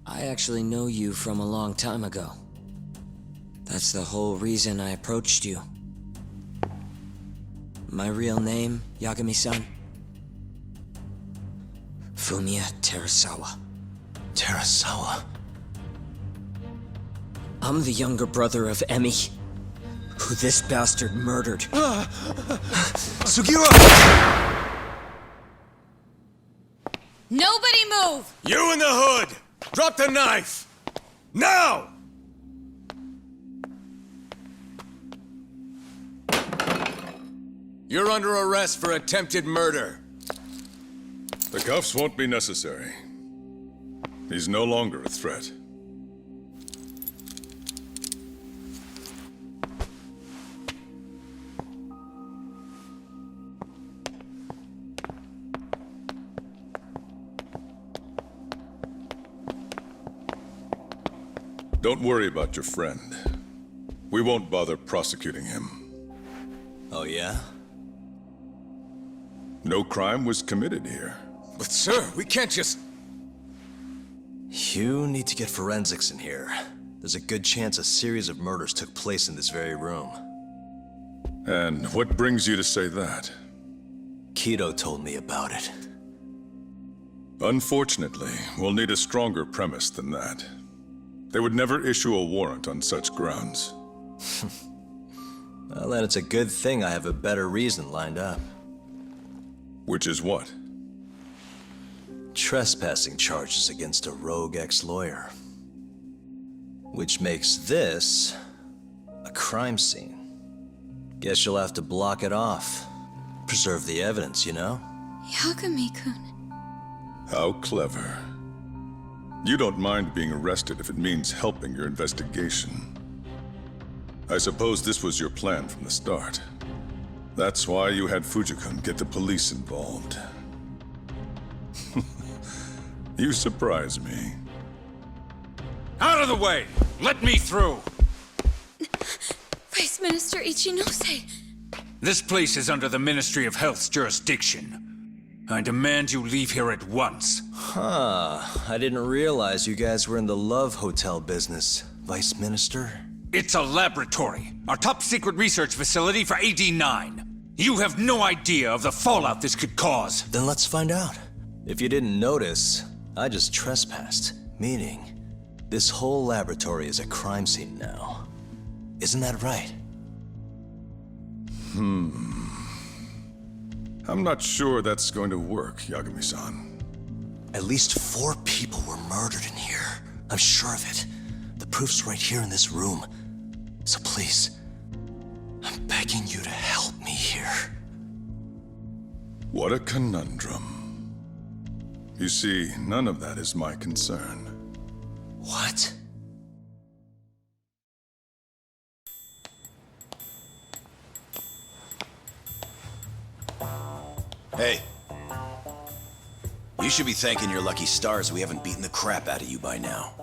I actually know you from a long time ago. That's the whole reason I approached you. My real name, Yagami-san? Fumiya Terasawa. Terasawa? I'm the younger brother of Emi, who this bastard murdered. Sugiura! Nobody move! You in the hood! Drop the knife! Now! You're under arrest for attempted murder. The cuffs won't be necessary. He's no longer a threat. Don't worry about your friend. We won't bother prosecuting him. Oh, yeah? No crime was committed here. But sir, we can't just... You need to get forensics in here. There's a good chance a series of murders took place in this very room. And what brings you to say that? Kido told me about it. Unfortunately, we'll need a stronger premise than that. They would never issue a warrant on such grounds. Well, then it's a good thing I have a better reason lined up. Which is what? Trespassing charges against a rogue ex-lawyer. Which makes this a crime scene. Guess you'll have to block it off. Preserve the evidence, you know? Yagami-kun. How clever. You don't mind being arrested if it means helping your investigation. I suppose this was your plan from the start. That's why you had Fujikun get the police involved. You surprise me. Out of the way! Let me through! Vice Minister Ichinose. This place is under the Ministry of Health's jurisdiction. I demand you leave here at once. Huh. I didn't realize you guys were in the love hotel business, Vice Minister. It's a laboratory, our top secret research facility for AD-9. You have no idea of the fallout this could cause. Then let's find out. If you didn't notice, I just trespassed, meaning this whole laboratory is a crime scene now. Isn't that right? I'm not sure that's going to work, Yagami-san. At least 4 people were murdered in here. I'm sure of it. The proof's right here in this room. So please, I'm begging you to help me here. What a conundrum. You see, none of that is my concern. What? Hey. You should be thanking your lucky stars we haven't beaten the crap out of you by now.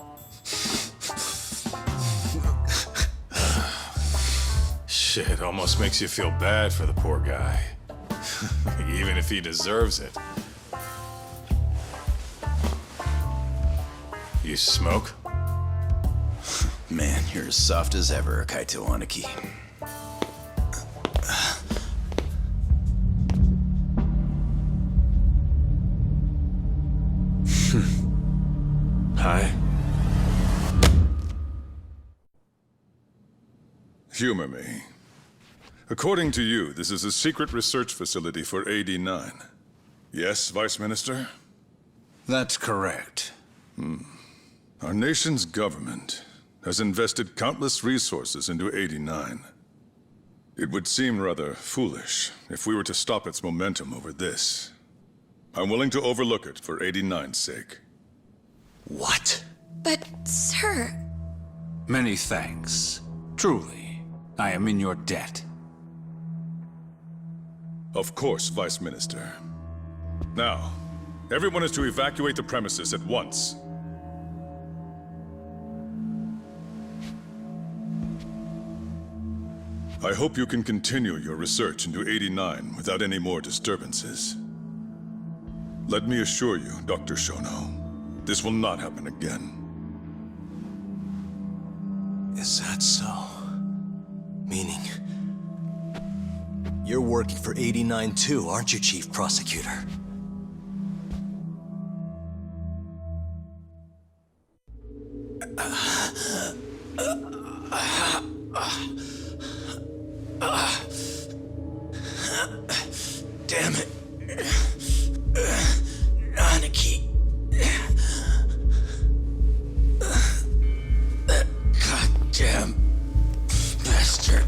Shit, almost makes you feel bad for the poor guy. Even if he deserves it. You smoke? Man, you're as soft as ever, Kaito Aniki. Hi. Humor me. According to you, this is a secret research facility for AD-9. Yes, Vice Minister? That's correct. Our nation's government has invested countless resources into AD-9. It would seem rather foolish if we were to stop its momentum over this. I'm willing to overlook it for AD-9's sake. What? But, sir... Many thanks. Truly, I am in your debt. Of course, Vice Minister. Now, everyone is to evacuate the premises at once. I hope you can continue your research into AD-9 without any more disturbances. Let me assure you, Dr. Shono, this will not happen again. Is that so? Meaning... you're working for 89 too, aren't you, Chief Prosecutor? Damn it. Anarchy. That goddamn bastard.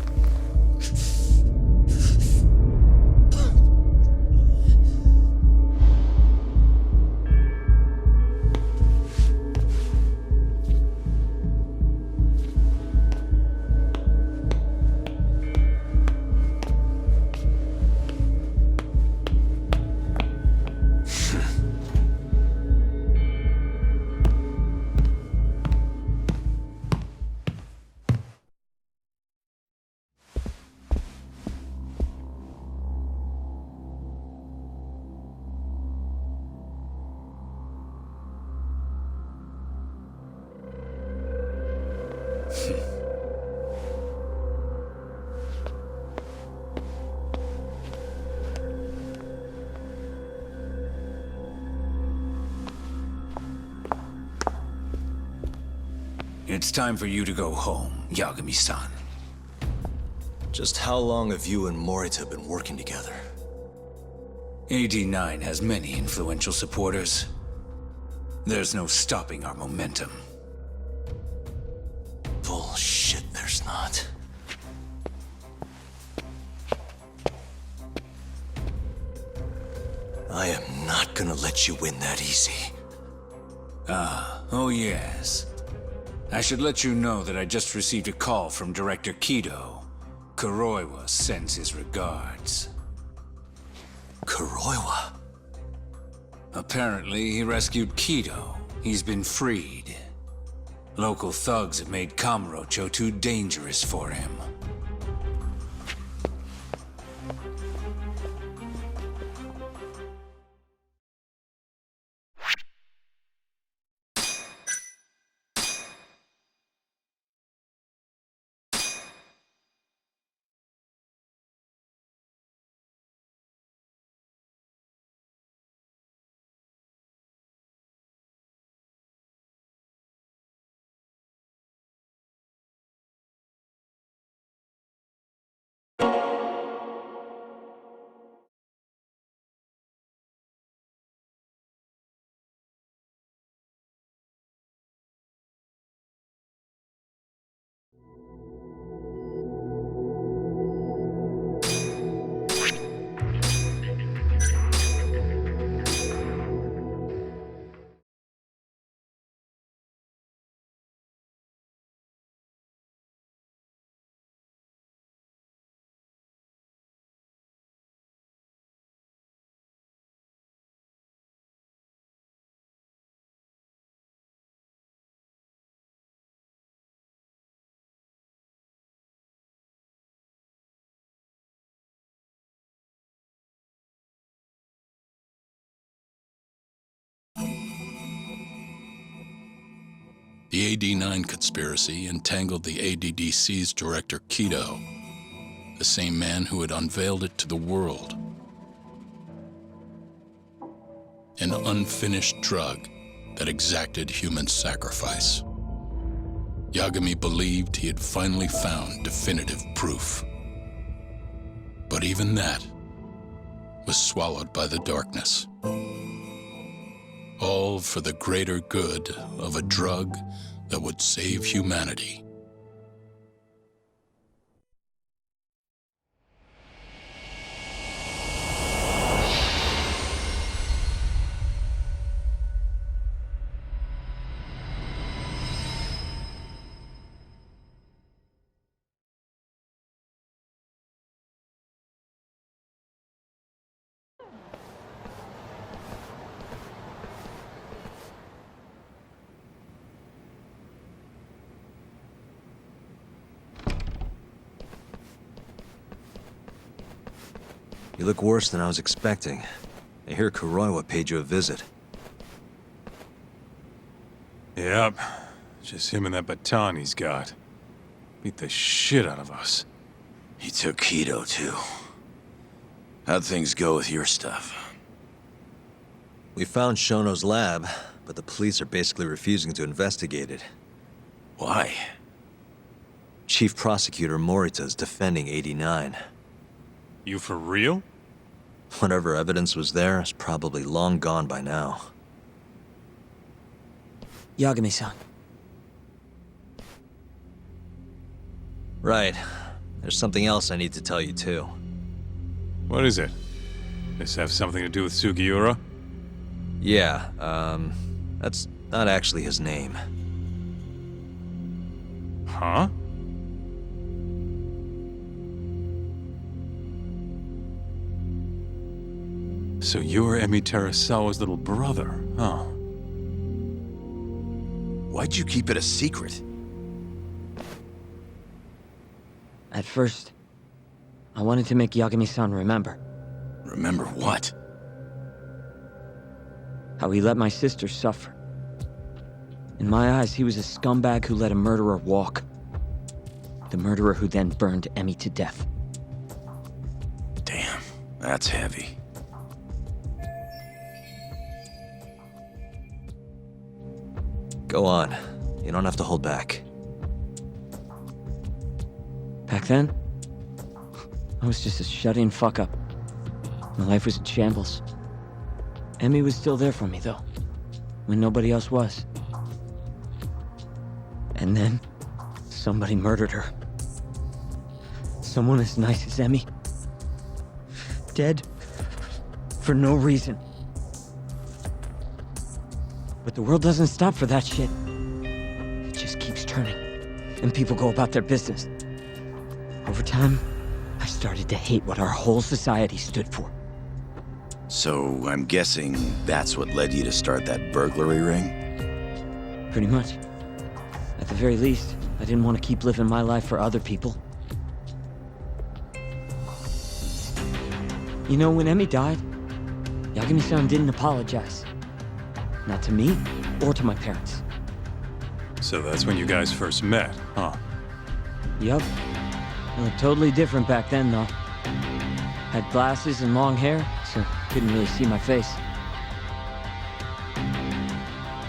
It's time for you to go home, Yagami-san. Just how long have you and Morita been working together? AD9 has many influential supporters. There's no stopping our momentum. Bullshit, there's not. I am not gonna let you win that easy. Oh yes. I should let you know that I just received a call from Director Kido. Kuroiwa sends his regards. Kuroiwa? Apparently, he rescued Kido. He's been freed. Local thugs have made Kamurocho too dangerous for him. The AD9 conspiracy entangled the ADDC's director Kido, the same man who had unveiled it to the world. An unfinished drug that exacted human sacrifice. Yagami believed he had finally found definitive proof. But even that was swallowed by the darkness. All for the greater good of a drug that would save humanity. You look worse than I was expecting. I hear Kuroiwa paid you a visit. Yep. Just him and that baton he's got. Beat the shit out of us. He took Kido, too. How'd things go with your stuff? We found Shono's lab, but the police are basically refusing to investigate it. Why? Chief Prosecutor Morita's defending 89. You for real? Whatever evidence was there is probably long gone by now. Yagami-san. Right. There's something else I need to tell you, too. What is it? This have something to do with Sugiura? Yeah, that's not actually his name. Huh? So you're Emi Terasawa's little brother, huh? Why'd you keep it a secret? At first, I wanted to make Yagami-san remember Remember what? how he let my sister suffer. In my eyes, he was a scumbag who let a murderer walk. The murderer who then burned Emi to death. Damn, that's heavy. Go on. You don't have to hold back. Back then, I was just a shut-in fuck-up. My life was in shambles. Emi was still there for me, though, when nobody else was. And then, somebody murdered her. Someone as nice as Emi. Dead for no reason. But the world doesn't stop for that shit. It just keeps turning, and people go about their business. Over time, I started to hate what our whole society stood for. So, I'm guessing that's what led you to start that burglary ring? Pretty much. At the very least, I didn't want to keep living my life for other people. You know, when Emi died, Yagami-san didn't apologize. Not to me, or to my parents. So that's when you guys first met, huh? Yup. They looked totally different back then, though. Had glasses and long hair, so couldn't really see my face.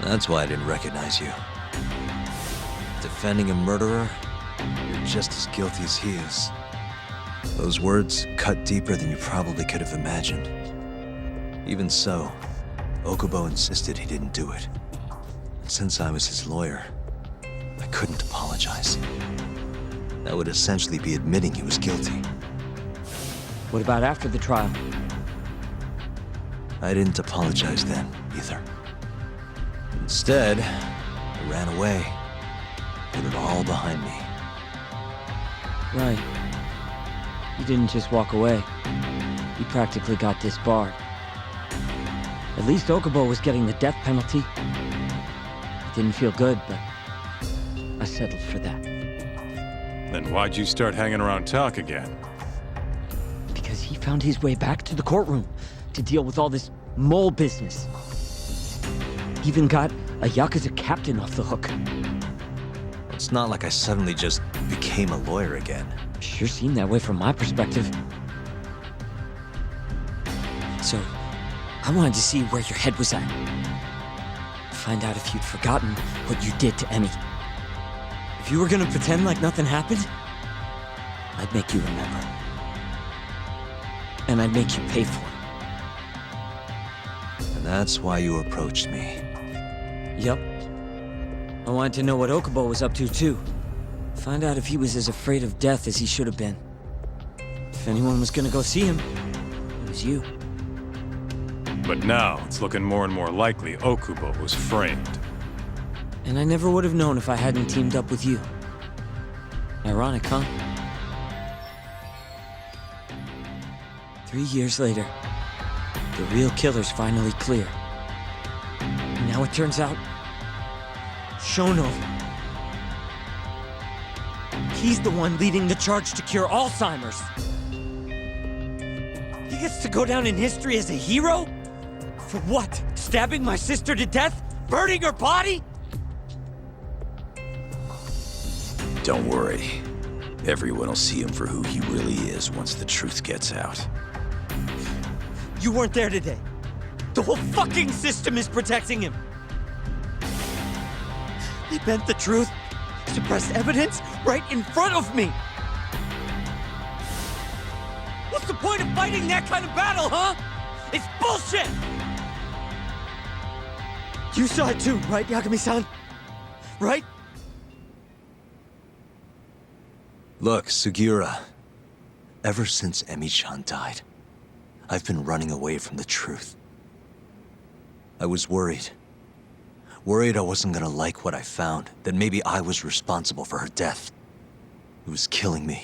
That's why I didn't recognize you. Defending a murderer, you're just as guilty as he is. Those words cut deeper than you probably could have imagined. Even so, Okubo insisted he didn't do it. And since I was his lawyer, I couldn't apologize. That would essentially be admitting he was guilty. What about after the trial? I didn't apologize then, either. Instead, I ran away. Put it all behind me. Right. You didn't just walk away. You practically got disbarred. At least Okubo was getting the death penalty. It didn't feel good, but I settled for that. Then why'd you start hanging around talk again? Because he found his way back to the courtroom to deal with all this mole business. Even got a Yakuza captain off the hook. It's not like I suddenly just became a lawyer again. Sure seemed that way from my perspective. So, I wanted to see where your head was at. Find out if you'd forgotten what you did to Emi. If you were gonna pretend like nothing happened, I'd make you remember. And I'd make you pay for it. And that's why you approached me. Yup. I wanted to know what Okubo was up to, too. Find out if he was as afraid of death as he should have been. If anyone was gonna go see him, it was you. But now, it's looking more and more likely Okubo was framed. And I never would have known if I hadn't teamed up with you. Ironic, huh? 3 years later, the real killer's finally clear. And now it turns out, Shono, he's the one leading the charge to cure Alzheimer's. He gets to go down in history as a hero? For what? Stabbing my sister to death? Burning her body? Don't worry. Everyone will see him for who he really is once the truth gets out. You weren't there today. The whole fucking system is protecting him. They bent the truth, suppressed evidence right in front of me. What's the point of fighting that kind of battle, huh? It's bullshit! You saw it too, right, Yagami-san? Right? Look, Sugiura. Ever since Emi-chan died, I've been running away from the truth. I was worried. Worried I wasn't gonna like what I found, that maybe I was responsible for her death. It was killing me.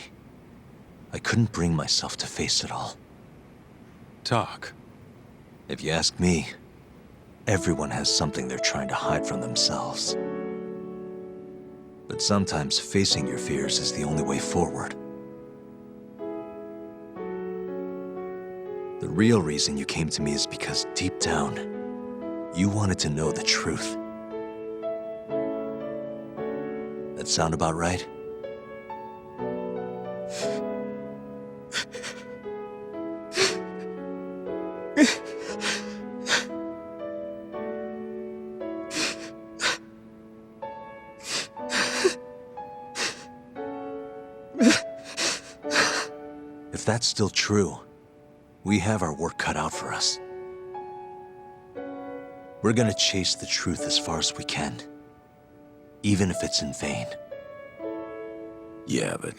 I couldn't bring myself to face it all. Talk. If you ask me, everyone has something they're trying to hide from themselves. But sometimes facing your fears is the only way forward. The real reason you came to me is because deep down, you wanted to know the truth. That sound about right? If that's still true, we have our work cut out for us. We're gonna chase the truth as far as we can, even if it's in vain. Yeah, but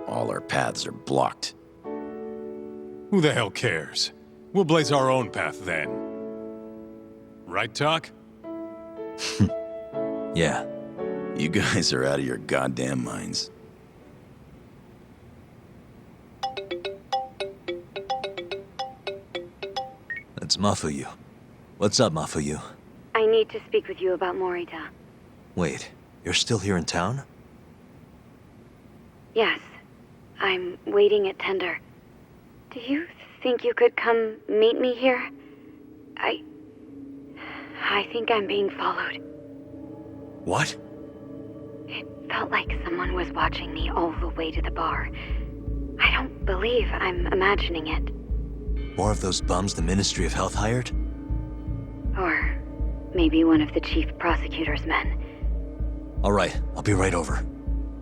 all our paths are blocked. Who the hell cares? We'll blaze our own path then. Right, Talk? Yeah. You guys are out of your goddamn minds. That's Mafuyu. What's up, Mafuyu? I need to speak with you about Morita. Wait, you're still here in town? Yes. I'm waiting at Tender. Do you think you could come meet me here? I think I'm being followed. What? It felt like someone was watching me all the way to the bar. I don't believe I'm imagining it. More of those bums the Ministry of Health hired? Or maybe one of the chief prosecutor's men. All right, I'll be right over.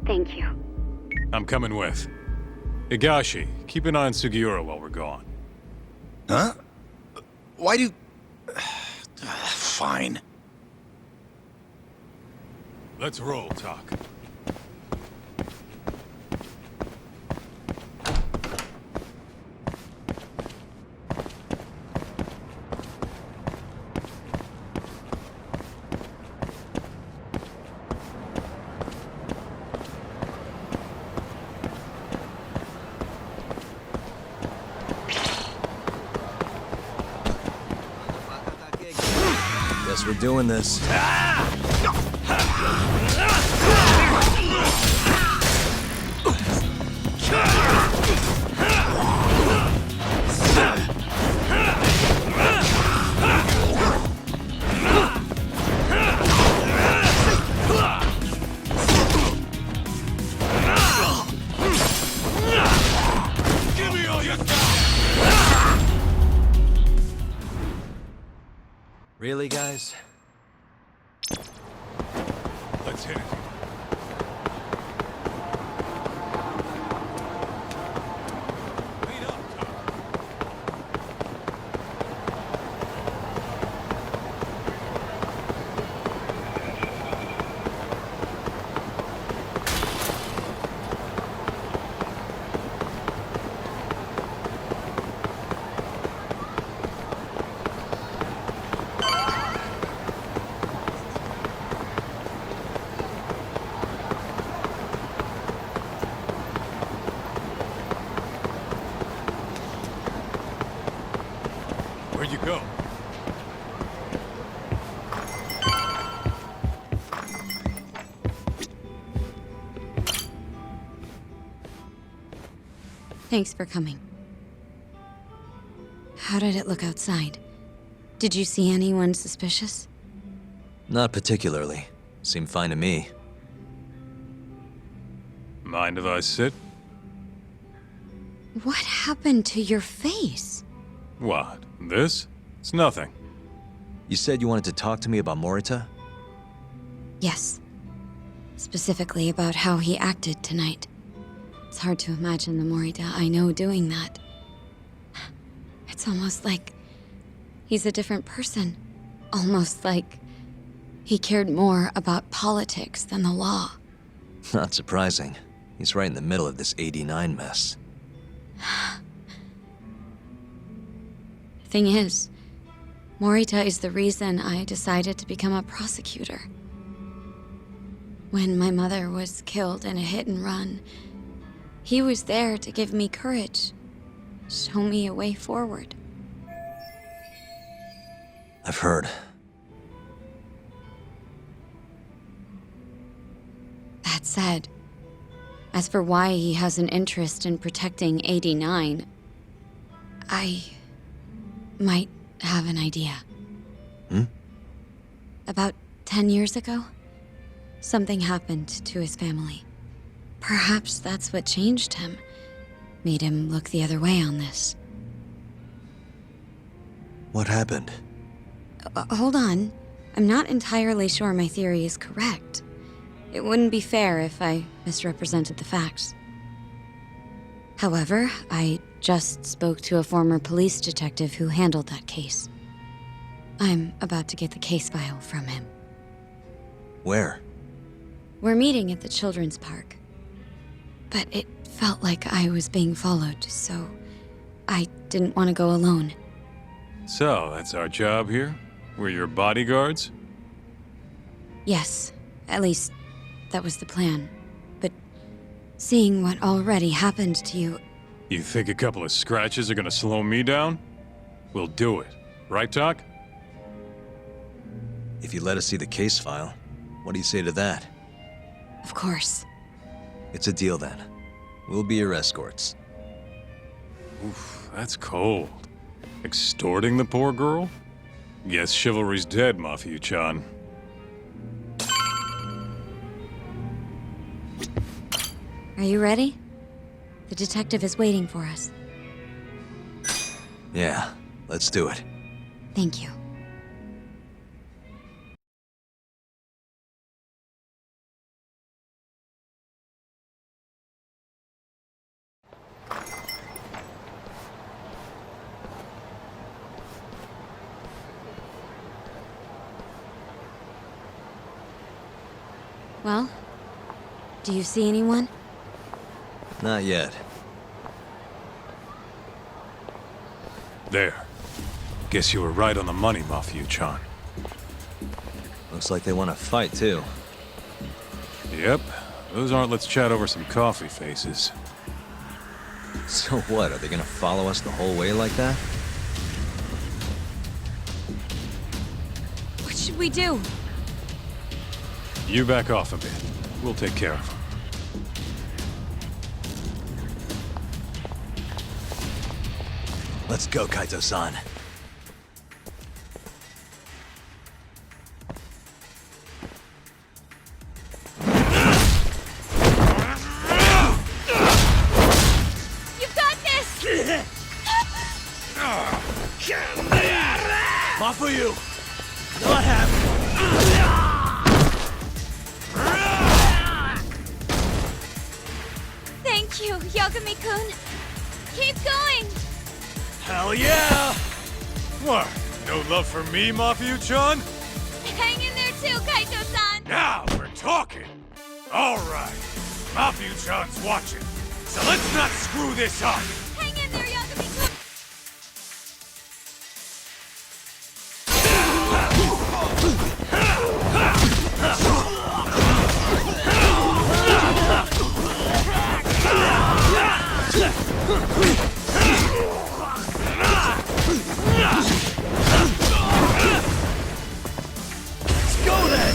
Thank you. I'm coming with. Higashi, keep an eye on Sugiura while we're gone. Huh? Why do... Fine. Let's roll, Talk. Guess we're doing this. Give me all you got! Really, guys? Let's hit it. Lead up, Talk. Where'd you go? Thanks for coming. How did it look outside? Did you see anyone suspicious? Not particularly. Seemed fine to me. Mind if I sit? What happened to your face? What? This? It's nothing. You said you wanted to talk to me about Morita? Yes. Specifically about how he acted tonight. It's hard to imagine the Morita I know doing that. It's almost like he's a different person. Almost like he cared more about politics than the law. Not surprising. He's right in the middle of this 89 mess. Thing is, Morita is the reason I decided to become a prosecutor. When my mother was killed in a hit and run, he was there to give me courage, show me a way forward. I've heard. That said, as for why he has an interest in protecting 89, I might have an idea. About 10 years ago, something happened to his family. Perhaps that's what changed him, made him look the other way on this. What happened? Hold on. I'm not entirely sure my theory is correct. It wouldn't be fair if I misrepresented the facts. However, I just spoke to a former police detective who handled that case. I'm about to get the case file from him. Where? We're meeting at the children's park. But it felt like I was being followed, so I didn't want to go alone. So, that's our job here? We're your bodyguards? Yes, at least that was the plan. But seeing what already happened to you, You think a couple of scratches are gonna slow me down? We'll do it. Right, Doc? If you let us see the case file, what do you say to that? of course. It's a deal then. We'll be your escorts. Oof, that's cold. Extorting the poor girl? Guess chivalry's dead, Mafia-chan. Are you ready? The detective is waiting for us. Yeah, let's do it. Thank you. Well, do you see anyone? Not yet. There. Guess you were right on the money, Mafia-chan. Looks like they want to fight, too. Yep. Those aren't let's chat over some coffee faces. So what, are they gonna follow us the whole way like that? What should we do? You back off a bit. We'll take care of them. Let's go, Kaito-san. You've got this! Off for you! Not happening! Thank you, Yagami-kun. Keep going! Hell yeah! What? No love for me, Mafia-chan? Hang in there too, Kaito-san! Now we're talking! Alright. Mafia-chan's watching. So let's not screw this up! Hang in there, Yagami-kun! Let's go then!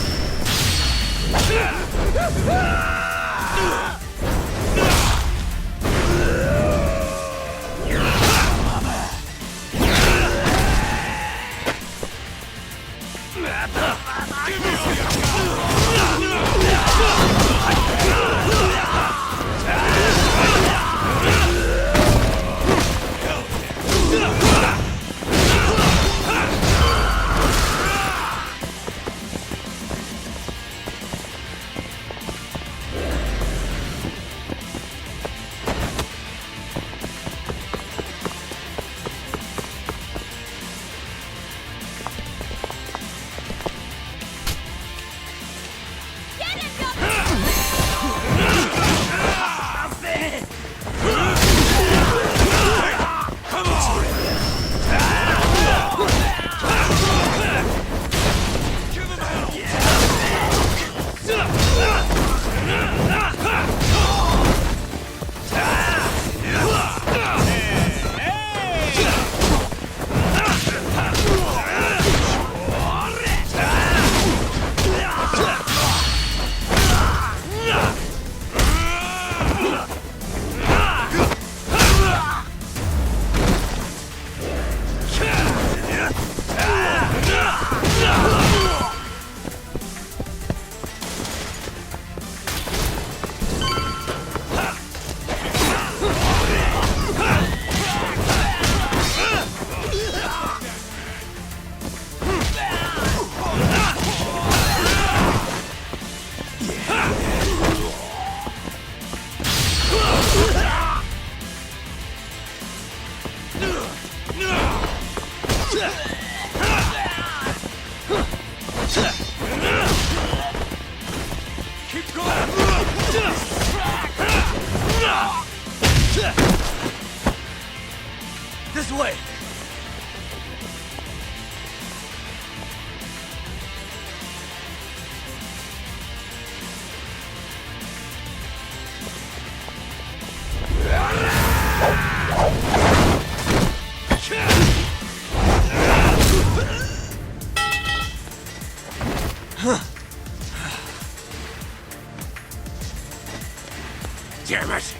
Keep going! This way! Damn it!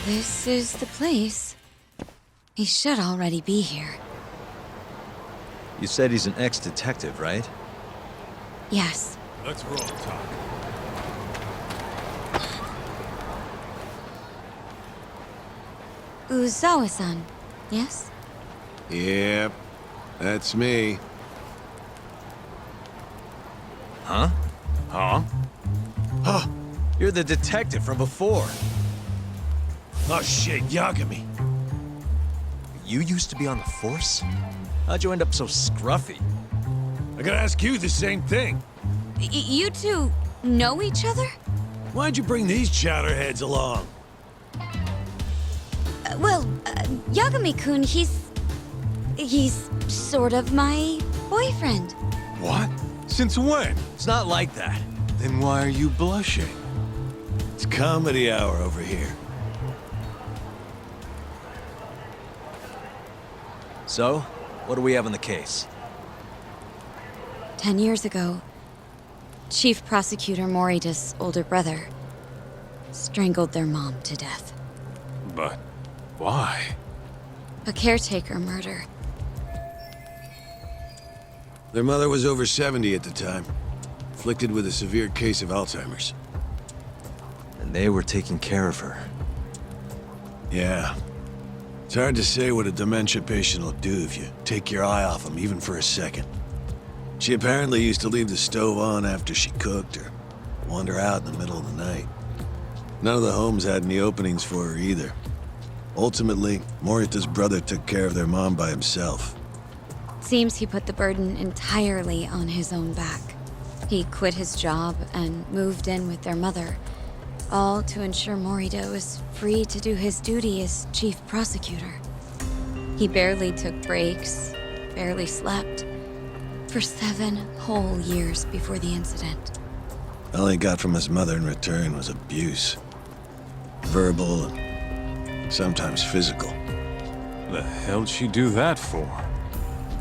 This is the place. He should already be here. You said he's an ex-detective, right? Yes. Let's roll, Talk. Uzawa-san, yes? Yep, that's me. Huh? Huh? Huh. You're the detective from before. Oh shit, Yagami. You used to be on the force? How'd you end up so scruffy? I gotta ask you the same thing. You two know each other? Why'd you bring these chowderheads along? Yagami-kun, he's sort of my boyfriend. What? Since when? It's not like that. Then why are you blushing? It's comedy hour over here. So, what do we have on the case? 10 years ago, Chief Prosecutor Morita's older brother strangled their mom to death. But why? A caretaker murder. Their mother was over 70 at the time, afflicted with a severe case of Alzheimer's. And they were taking care of her. Yeah. It's hard to say what a dementia patient will do if you take your eye off them, even for a second. She apparently used to leave the stove on after she cooked or wander out in the middle of the night. None of the homes had any openings for her either. Ultimately, Morita's brother took care of their mom by himself. Seems he put the burden entirely on his own back. He quit his job and moved in with their mother, all to ensure Morita was free to do his duty as chief prosecutor. He barely took breaks, barely slept, for 7 whole years before the incident. All he got from his mother in return was abuse. Verbal and sometimes physical. The hell'd she do that for?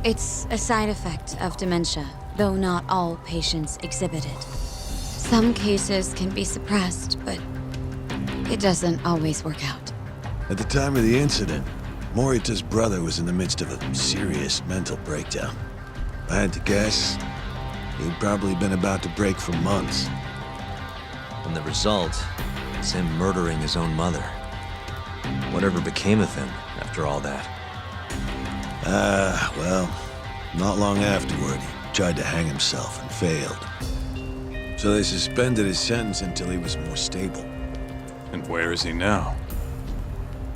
It's a side effect of dementia, though not all patients exhibit it. Some cases can be suppressed, but it doesn't always work out. At the time of the incident, Morita's brother was in the midst of a serious mental breakdown. If I had to guess, he'd probably been about to break for months. And the result is him murdering his own mother. Whatever became of him after all that? Well, not long afterward, he tried to hang himself and failed. So they suspended his sentence until he was more stable. And where is he now?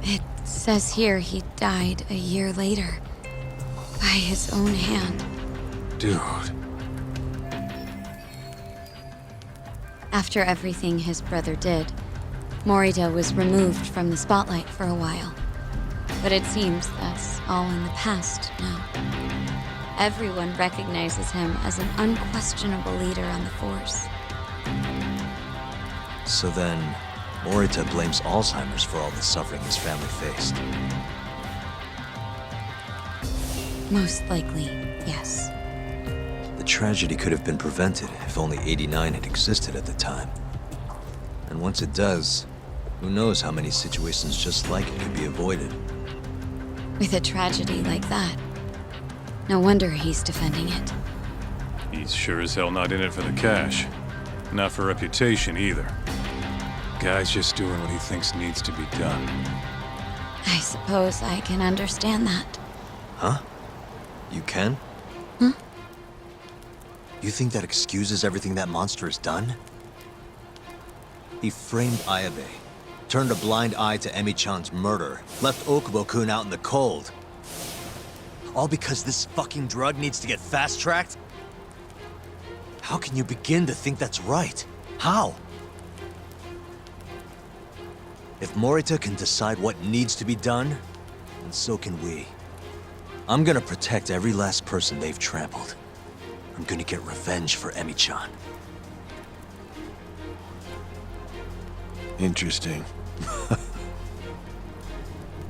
It says here he died a year later, by his own hand. Dude. After everything his brother did, Morita was removed from the spotlight for a while. But it seems that's all in the past now. Everyone recognizes him as an unquestionable leader on the force. So then, Morita blames Alzheimer's for all the suffering his family faced. Most likely, yes. The tragedy could have been prevented if only 89 had existed at the time. And once it does, who knows how many situations just like it could be avoided. With a tragedy like that, no wonder he's defending it. He's sure as hell not in it for the cash. Not for reputation either. Guy's just doing what he thinks needs to be done. I suppose I can understand that. Huh? You can? Huh? You think that excuses everything that monster has done? He framed Ayabe, turned a blind eye to Emi-chan's murder, left Okubo-kun out in the cold. All because this fucking drug needs to get fast-tracked? How can you begin to think that's right? How? If Morita can decide what needs to be done, then so can we. I'm gonna protect every last person they've trampled. I'm gonna get revenge for Emi-chan. Interesting.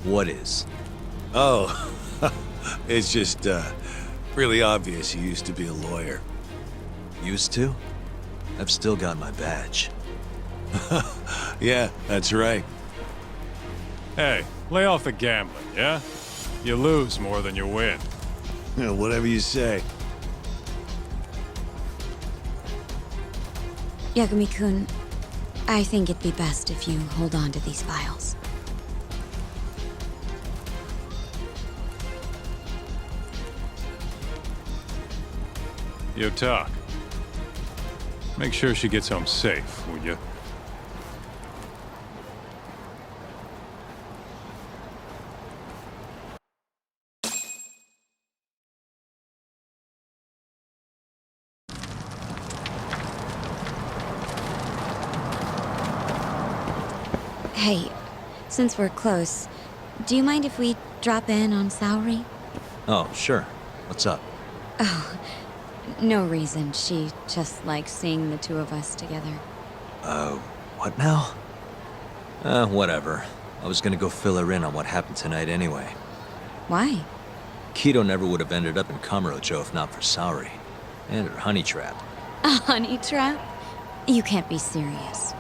What is? Oh, it's just, really obvious you used to be a lawyer. Used to? I've still got my badge. Yeah, that's right. Hey, lay off the gambling, yeah? You lose more than you win. Whatever you say. Yagami-kun, I think it'd be best if you hold on to these files. Yo, Talk. Make sure she gets home safe, will you? Hey, since we're close, do you mind if we drop in on Saori? Oh, sure. What's up? Oh, no reason. She just likes seeing the two of us together. What now? Whatever. I was gonna go fill her in on what happened tonight anyway. Why? Kido never would have ended up in Kamurocho if not for Saori. And her honey trap. A honey trap? You can't be serious.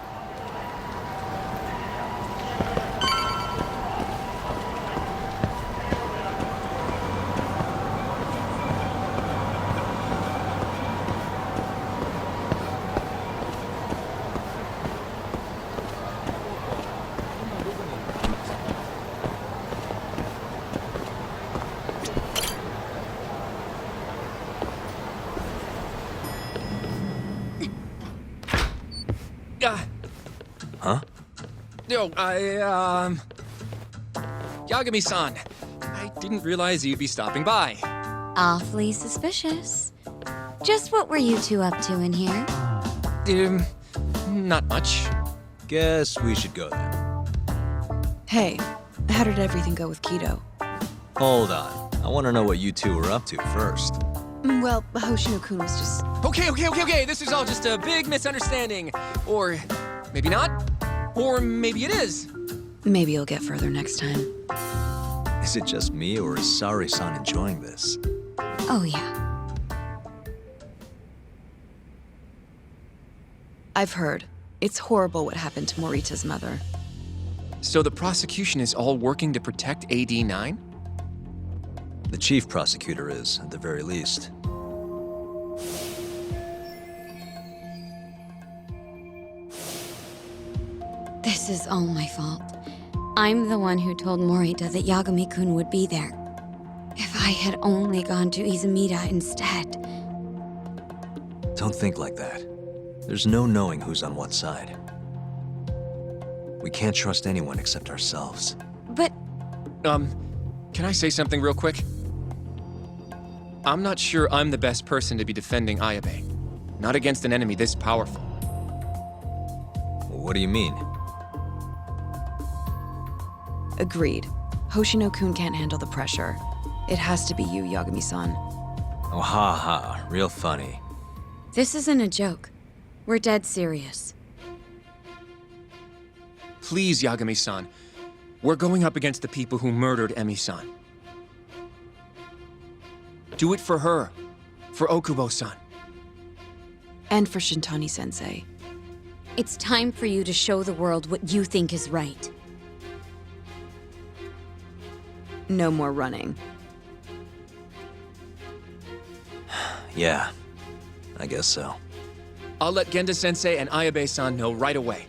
Huh? Yo, Yagami-san, I didn't realize you'd be stopping by. Awfully suspicious. Just what were you two up to in here? Not much. Guess we should go then. Hey, how did everything go with Kido? Hold on. I want to know what you two were up to first. Well, Hoshino-kun was just... Okay, this is all just a big misunderstanding. Or maybe not. Or maybe it is. Maybe you'll get further next time. Is it just me, or is Saori-san enjoying this? Oh, yeah. I've heard. It's horrible what happened to Morita's mother. So the prosecution is all working to protect AD9? The chief prosecutor is, at the very least. This is all my fault. I'm the one who told Morita that Yagami-kun would be there. If I had only gone to Izumida instead. Don't think like that. There's no knowing who's on what side. We can't trust anyone except ourselves. But... Can I say something real quick? I'm not sure I'm the best person to be defending Ayabe. Not against an enemy this powerful. What do you mean? Agreed. Hoshino-kun can't handle the pressure. It has to be you, Yagami-san. Oh, ha ha. Real funny. this isn't a joke. We're dead serious. Please, Yagami-san. We're going up against the people who murdered Emi-san. Do it for her. For Okubo-san. And for Shintani-sensei. It's time for you to show the world what you think is right. No more running. Yeah, I guess so. I'll let Genda-sensei and Ayabe-san know right away.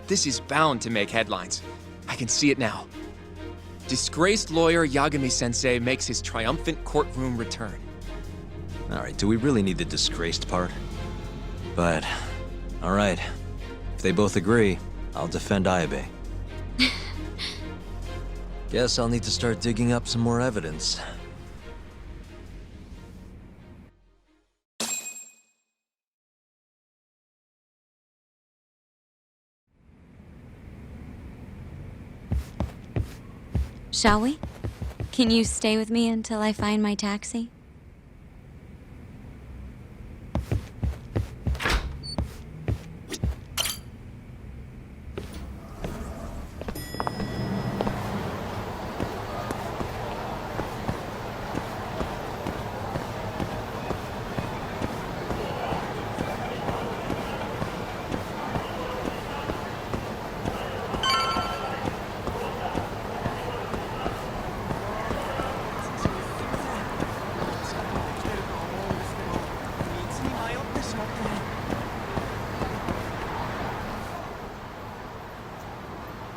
This is bound to make headlines. I can see it now. Disgraced lawyer Yagami-sensei makes his triumphant courtroom return. All right, do we really need the disgraced part? But, all right. If they both agree, I'll defend Ayabe. Guess I'll need to start digging up some more evidence. Shall we? Can you stay with me until I find my taxi?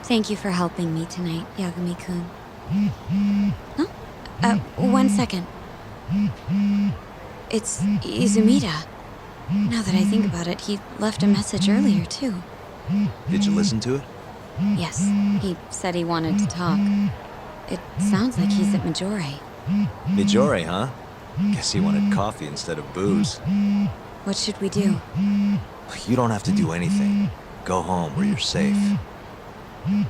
Thank you for helping me tonight, Yagami-kun. Huh? 1 second. it's Izumida. Now that I think about it, he left a message earlier, too. Did you listen to it? Yes, he said he wanted to talk. It sounds like he's at Majore. Mijori, huh? Guess he wanted coffee instead of booze. What should we do? You don't have to do anything. Go home where you're safe.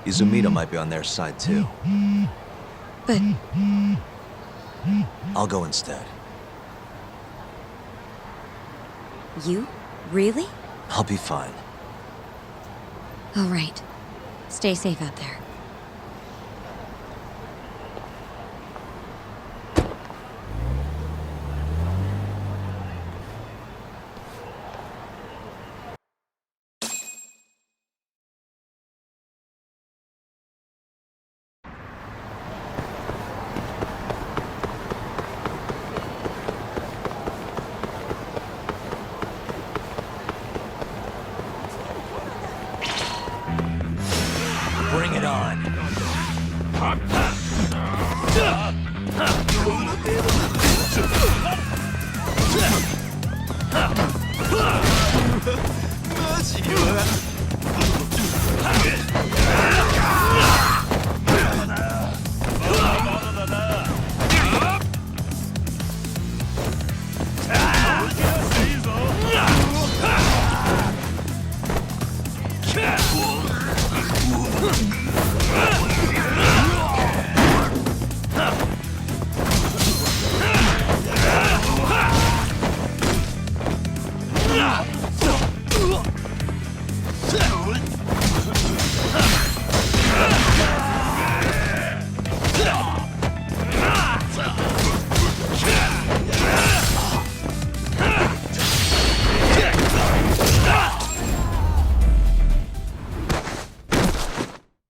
Izumida might be on their side too. But I'll go instead. you? Really? I'll be fine. All right. Stay safe out there. Bring it on.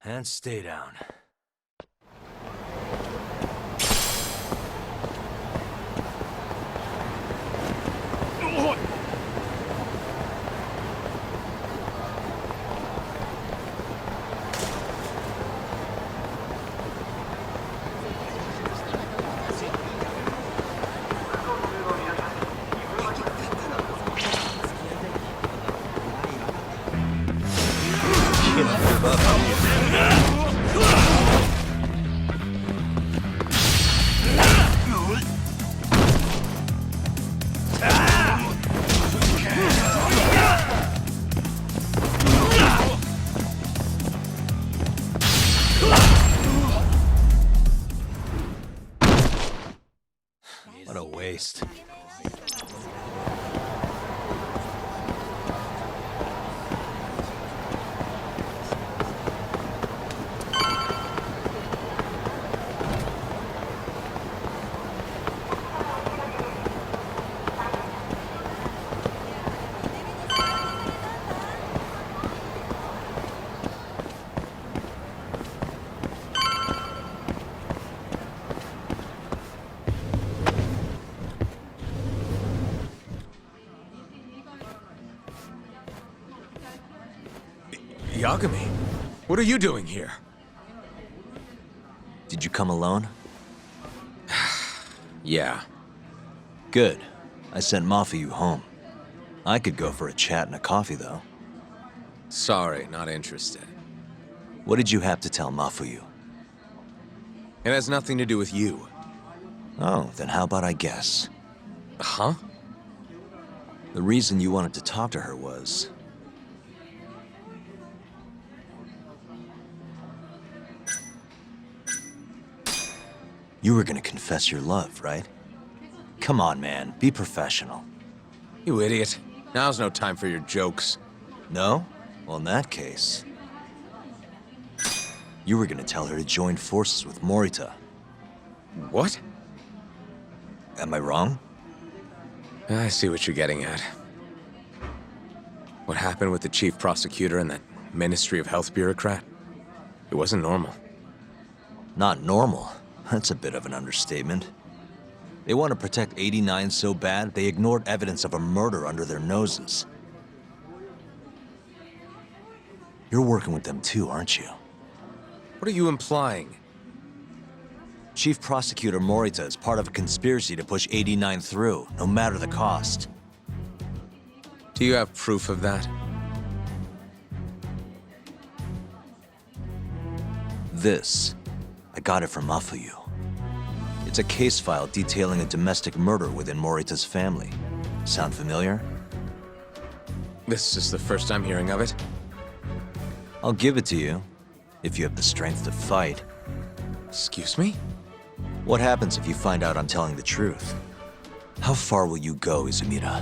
And stay down. What a waste. Yagami, what are you doing here? Did you come alone? Yeah. Good. I sent Mafuyu home. I could go for a chat and a coffee, though. Sorry, not interested. What did you have to tell Mafuyu? It has nothing to do with you. Oh, then how about I guess? Huh? The reason you wanted to talk to her was... you were gonna confess your love, right? Come on, man. Be professional. You idiot. Now's no time for your jokes. No? Well, in that case... you were gonna tell her to join forces with Morita. What? Am I wrong? I see what you're getting at. What happened with the chief prosecutor and that Ministry of Health bureaucrat? It wasn't normal. Not normal. That's a bit of an understatement. They want to protect 89 so bad, they ignored evidence of a murder under their noses. You're working with them too, aren't you? What are you implying? Chief Prosecutor Morita is part of a conspiracy to push 89 through, no matter the cost. Do you have proof of that? This, I got it from Mafuyu. It's a case file detailing a domestic murder within Morita's family. Sound familiar? This is the first I'm hearing of it. I'll give it to you, if you have the strength to fight. Excuse me? What happens if you find out I'm telling the truth? How far will you go, Izumida?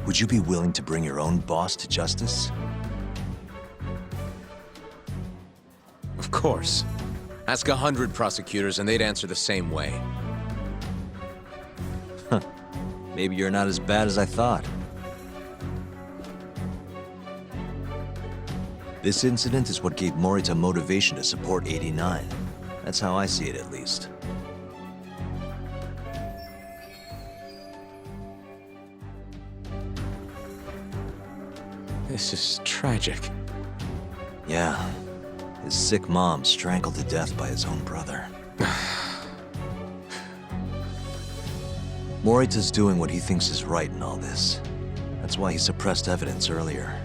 Would you be willing to bring your own boss to justice? Of course. Ask 100 prosecutors and they'd answer the same way. Maybe you're not as bad as I thought. This incident is what gave Morita motivation to support 89. That's how I see it, at least. This is tragic. Yeah. His sick mom strangled to death by his own brother. Morita's doing what he thinks is right in all this. That's why he suppressed evidence earlier.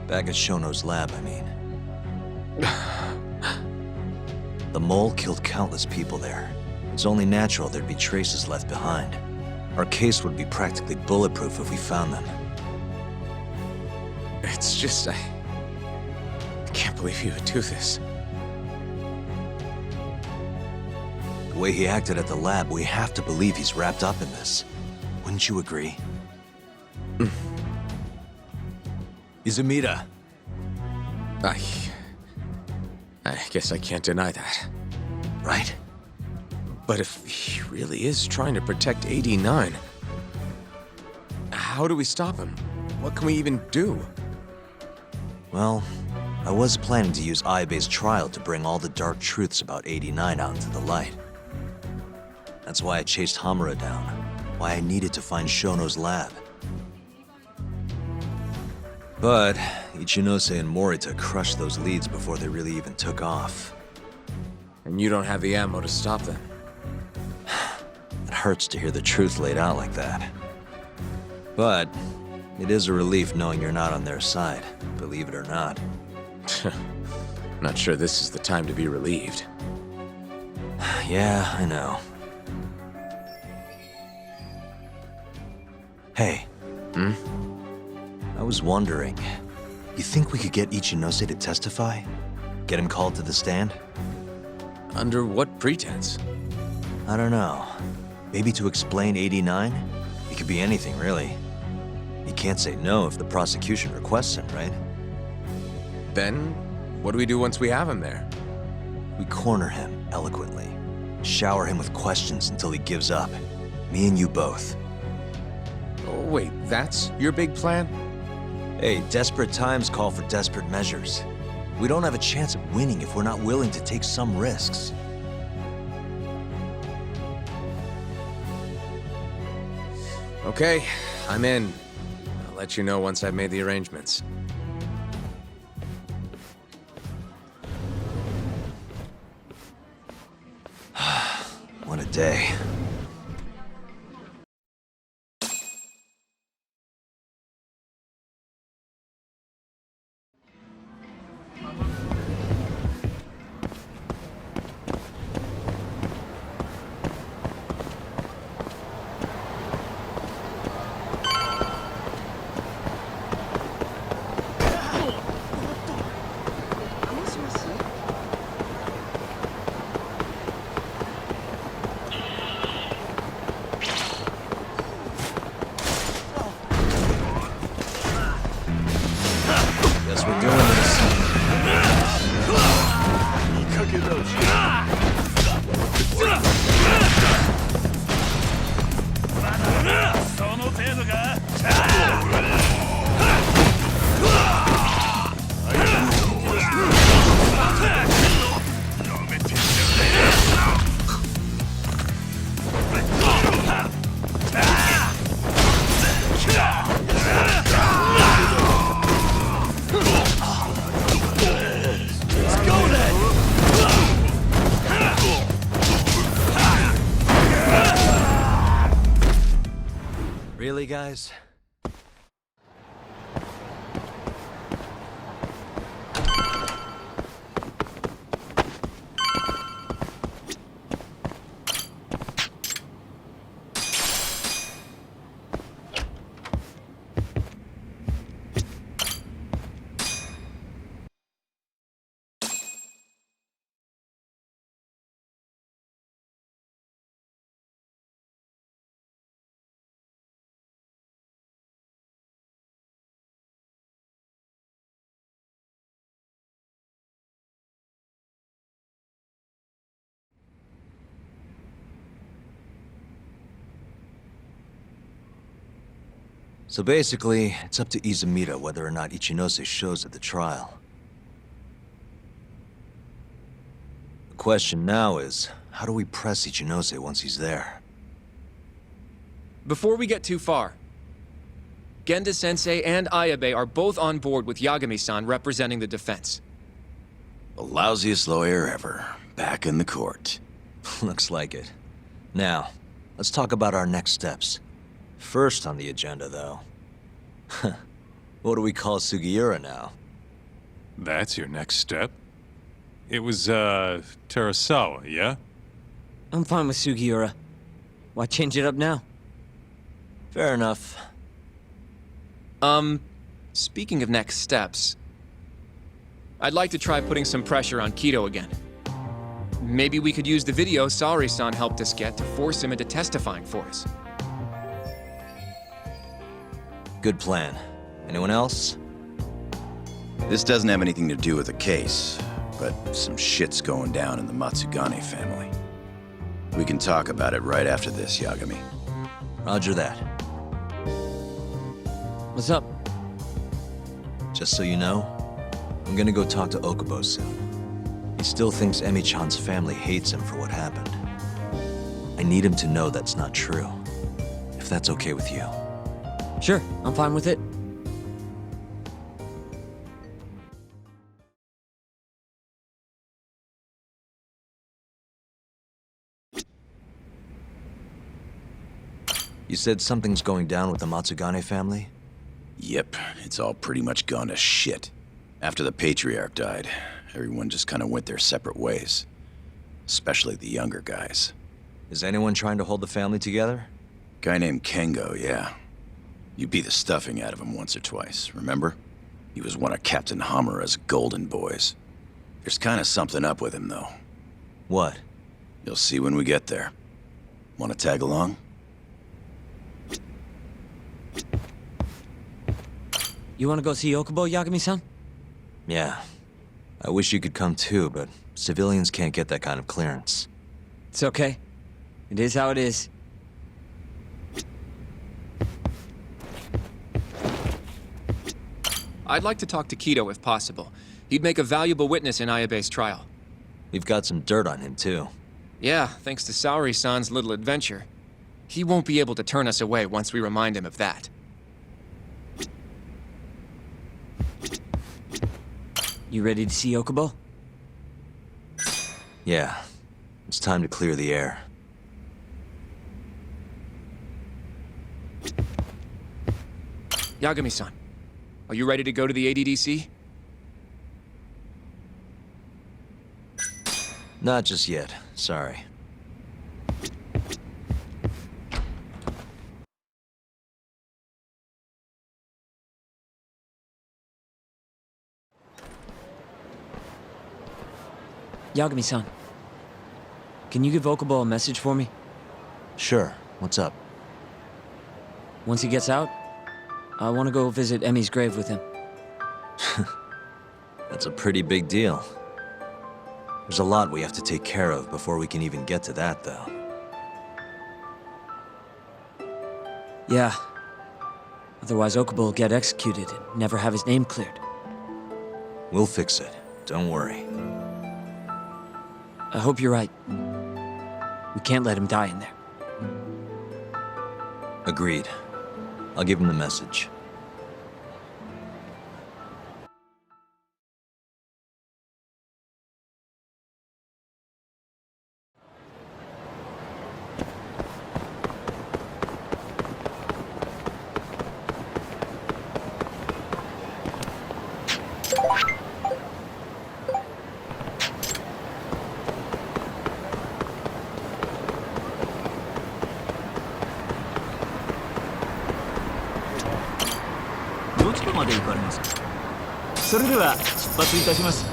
Back at Shono's lab, I mean. The mole killed countless people there. It's only natural there'd be traces left behind. Our case would be practically bulletproof if we found them. It's just, I can't believe you would do this. The way he acted at the lab, we have to believe he's wrapped up in this. Wouldn't you agree? Izumida. I guess I can't deny that. Right? But if he really is trying to protect 89, how do we stop him? What can we even do? Well, I was planning to use Ayabe's trial to bring all the dark truths about 89 out into the light. That's why I chased Hamura down, why I needed to find Shono's lab. But Ichinose and Morita crushed those leads before they really even took off. And you don't have the ammo to stop them. It hurts to hear the truth laid out like that. But it is a relief knowing you're not on their side, believe it or not. Not sure this is the time to be relieved. Yeah, I know. Hey. I was wondering, you think we could get Ichinose to testify? Get him called to the stand? Under what pretense? I don't know. Maybe to explain 89? It could be anything, really. He can't say no if the prosecution requests him, right? Then, what do we do once we have him there? We corner him eloquently. Shower him with questions until he gives up. Me and you both. Oh, wait, that's your big plan? Hey, desperate times call for desperate measures. We don't have a chance of winning if we're not willing to take some risks. Okay, I'm in. I'll let you know once I've made the arrangements. What a day. Guess we're doing this. ready, guys? So basically, it's up to Izumida whether or not Ichinose shows at the trial. The question now is, how do we press Ichinose once he's there? Before we get too far, Genda-sensei and Ayabe are both on board with Yagami-san representing the defense. The lousiest lawyer ever, back in the court. Looks like it. Now, let's talk about our next steps. First on the agenda, though. What do we call Sugiura now? That's your next step? It was, Terasawa, yeah? I'm fine with Sugiura. Why change it up now? Fair enough. Speaking of next steps, I'd like to try putting some pressure on Kido again. Maybe we could use the video Saori-san helped us get to force him into testifying for us. Good plan. Anyone else? This doesn't have anything to do with the case, but some shit's going down in the Matsugane family. We can talk about it right after this, Yagami. Roger that. What's up? Just so you know, I'm gonna go talk to Okubo soon. He still thinks Emi-chan's family hates him for what happened. I need him to know that's not true. If that's okay with you. Sure, I'm fine with it. You said something's going down with the Matsugane family? Yep, it's all pretty much gone to shit. After the Patriarch died, everyone just kind of went their separate ways. Especially the younger guys. Is anyone trying to hold the family together? Guy named Kengo, yeah. You beat the stuffing out of him once or twice, remember? He was one of Captain Hamura's golden boys. There's kind of something up with him, though. What? You'll see when we get there. Want to tag along? You want to go see Okubo, Yagami-san? Yeah. I wish you could come too, but civilians can't get that kind of clearance. It's okay. It is how it is. I'd like to talk to Kido if possible. He'd make a valuable witness in Ayabe's trial. We've got some dirt on him too. Yeah, thanks to Saori-san's little adventure. He won't be able to turn us away once we remind him of that. You ready to see Okubo? Yeah. It's time to clear the air. Yagami-san, are you ready to go to the ADDC? Not just yet. Sorry. Yagami-san, can you give Okubo a message for me? Sure. What's up? Once he gets out, I want to go visit Emi's grave with him. That's a pretty big deal. There's a lot we have to take care of before we can even get to that, though. Yeah. Otherwise, Okubo will get executed and never have his name cleared. We'll fix it. Don't worry. I hope you're right. We can't let him die in there. Agreed. I'll give him the message. まで行かれます。それでは出発いたします。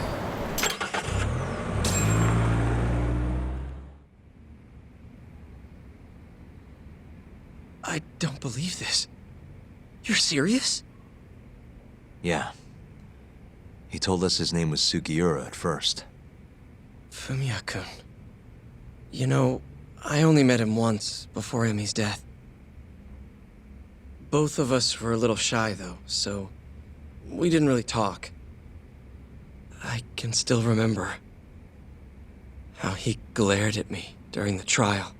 I don't believe this. You're serious? Yeah. He told us his name was Sugiura at first. Fumiya-kun. You know, I only met him once before Emi's death. Both of us were a little shy, though, so we didn't really talk. I can still remember how he glared at me during the trial.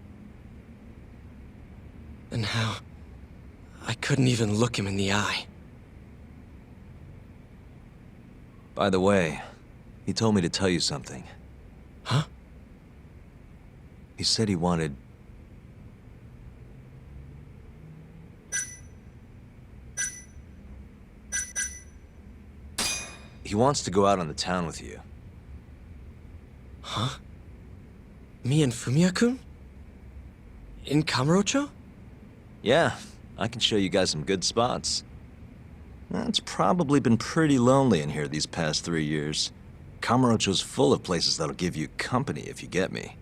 And how I couldn't even look him in the eye. By the way, he told me to tell you something. Huh? He said he wanted... He wants to go out on the town with you. Huh? Me and Fumiya-kun? In Kamurocho? Yeah, I can show you guys some good spots. It's probably been pretty lonely in here these past 3 years. Kamurocho's full of places that'll give you company if you get me.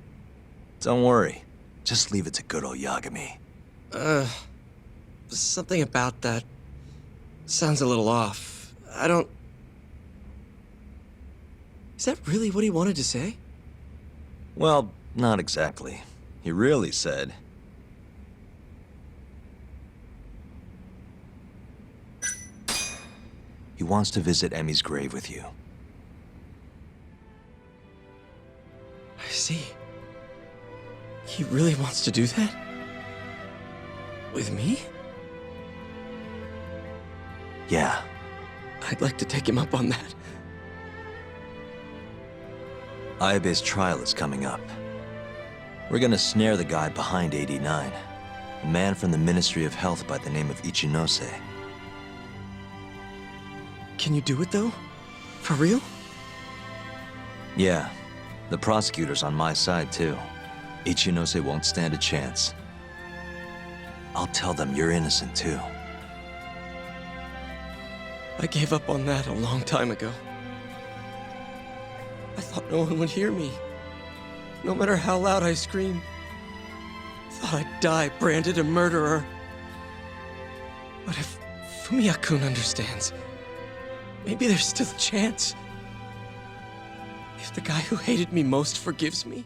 Don't worry, just leave it to good old Yagami. Something about that sounds a little off. I don't... Is that really what he wanted to say? Well, not exactly. He really said... He wants to visit Emi's grave with you. I see. He really wants to do that? With me? Yeah. I'd like to take him up on that. Ayabe's trial is coming up. We're gonna snare the guy behind 89. A man from the Ministry of Health by the name of Ichinose. Can you do it, though? For real? Yeah. The prosecutor's on my side, too. Ichinose won't stand a chance. I'll tell them you're innocent, too. I gave up on that a long time ago. I thought no one would hear me. No matter how loud I screamed. Thought I'd die branded a murderer. But if Fumiya-kun understands, maybe there's still a chance. If the guy who hated me most forgives me,